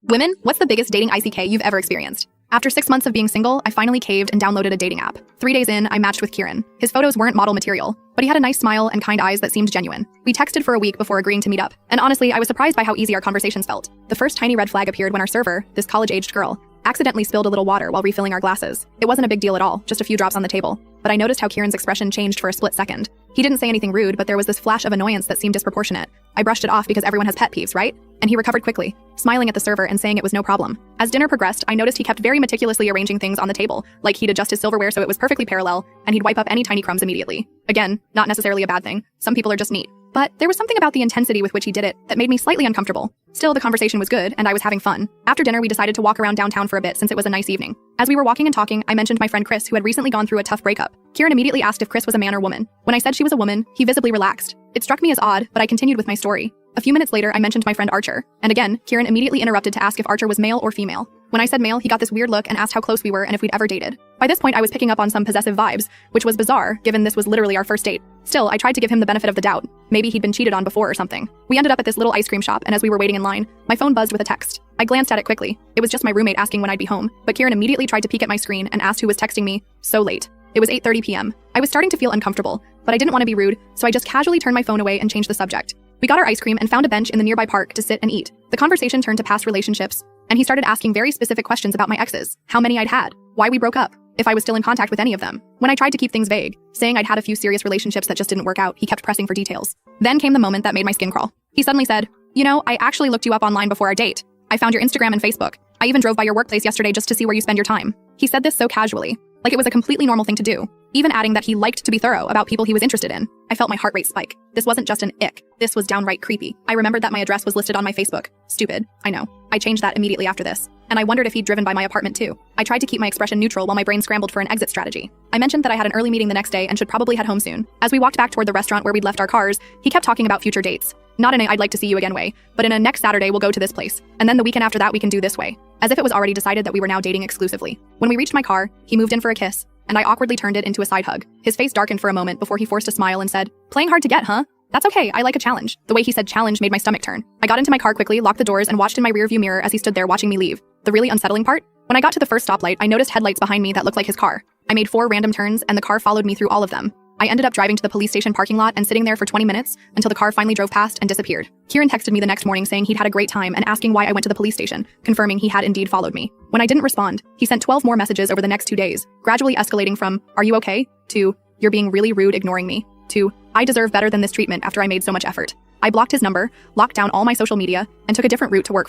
Women, what's the biggest dating ICK you've ever experienced? After 6 months of being single, I finally caved and downloaded a dating app. 3 days in, I matched with Kieran. His photos weren't model material, but he had a nice smile and kind eyes that seemed genuine. We texted for a week before agreeing to meet up, and honestly, I was surprised by how easy our conversations felt. The first tiny red flag appeared when our server, this college-aged girl, accidentally spilled a little water while refilling our glasses. It wasn't a big deal at all, just a few drops on the table. But I noticed how Kieran's expression changed for a split second. He didn't say anything rude, but there was this flash of annoyance that seemed disproportionate. I brushed it off because everyone has pet peeves, right? And he recovered quickly, smiling at the server and saying it was no problem. As dinner progressed, I noticed he kept very meticulously arranging things on the table, like he'd adjust his silverware so it was perfectly parallel, and he'd wipe up any tiny crumbs immediately. Again, not necessarily a bad thing. Some people are just neat. But there was something about the intensity with which he did it that made me slightly uncomfortable. Still, the conversation was good, and I was having fun. After dinner, we decided to walk around downtown for a bit since it was a nice evening. As we were walking and talking, I mentioned my friend Chris, who had recently gone through a tough breakup. Kieran immediately asked if Chris was a man or woman. When I said she was a woman, he visibly relaxed. It struck me as odd, but I continued with my story. A few minutes later, I mentioned my friend Archer. And again, Kieran immediately interrupted to ask if Archer was male or female. When I said male, he got this weird look and asked how close we were and if we'd ever dated. By this point, I was picking up on some possessive vibes, which was bizarre, given this was literally our first date. Still, I tried to give him the benefit of the doubt. Maybe he'd been cheated on before or something. We ended up at this little ice cream shop, and as we were waiting in line, my phone buzzed with a text. I glanced at it quickly. It was just my roommate asking when I'd be home, but Kieran immediately tried to peek at my screen and asked who was texting me so late. It was 8:30 p.m. I was starting to feel uncomfortable, but I didn't want to be rude, so I just casually turned my phone away and changed the subject. We got our ice cream and found a bench in the nearby park to sit and eat. The conversation turned to past relationships, and he started asking very specific questions about my exes, how many I'd had, why we broke up, if I was still in contact with any of them. When I tried to keep things vague, saying I'd had a few serious relationships that just didn't work out, he kept pressing for details. Then came the moment that made my skin crawl. He suddenly said, "You know, I actually looked you up online before our date. I found your Instagram and Facebook. I even drove by your workplace yesterday just to see where you spend your time." He said this so casually, like it was a completely normal thing to do, even adding that he liked to be thorough about people he was interested in. I felt my heart rate spike. This wasn't just an ick. This was downright creepy. I remembered that my address was listed on my Facebook. Stupid, I know. I changed that immediately after this, and I wondered if he'd driven by my apartment too. I tried to keep my expression neutral while my brain scrambled for an exit strategy. I mentioned that I had an early meeting the next day and should probably head home soon. As we walked back toward the restaurant where we'd left our cars, he kept talking about future dates. Not in a "I'd like to see you again" way, but in a "next Saturday we'll go to this place, and then the weekend after that we can do this" way, as if it was already decided that we were now dating exclusively. When we reached my car, he moved in for a kiss, and I awkwardly turned it into a side hug. His face darkened for a moment before he forced a smile and said, "Playing hard to get, huh? That's okay, I like a challenge." The way he said challenge made my stomach turn. I got into my car quickly, locked the doors, and watched in my rearview mirror as he stood there watching me leave. The really unsettling part? When I got to the first stoplight, I noticed headlights behind me that looked like his car. I made 4 random turns, and the car followed me through all of them. I ended up driving to the police station parking lot and sitting there for 20 minutes until the car finally drove past and disappeared. Kieran texted me the next morning saying he'd had a great time and asking why I went to the police station, confirming he had indeed followed me. When I didn't respond, he sent 12 more messages over the next 2 days, gradually escalating from, "Are you okay?" to, "You're being really rude ignoring me," to, "I deserve better than this treatment after I made so much effort." I blocked his number, locked down all my social media, and took a different route to work.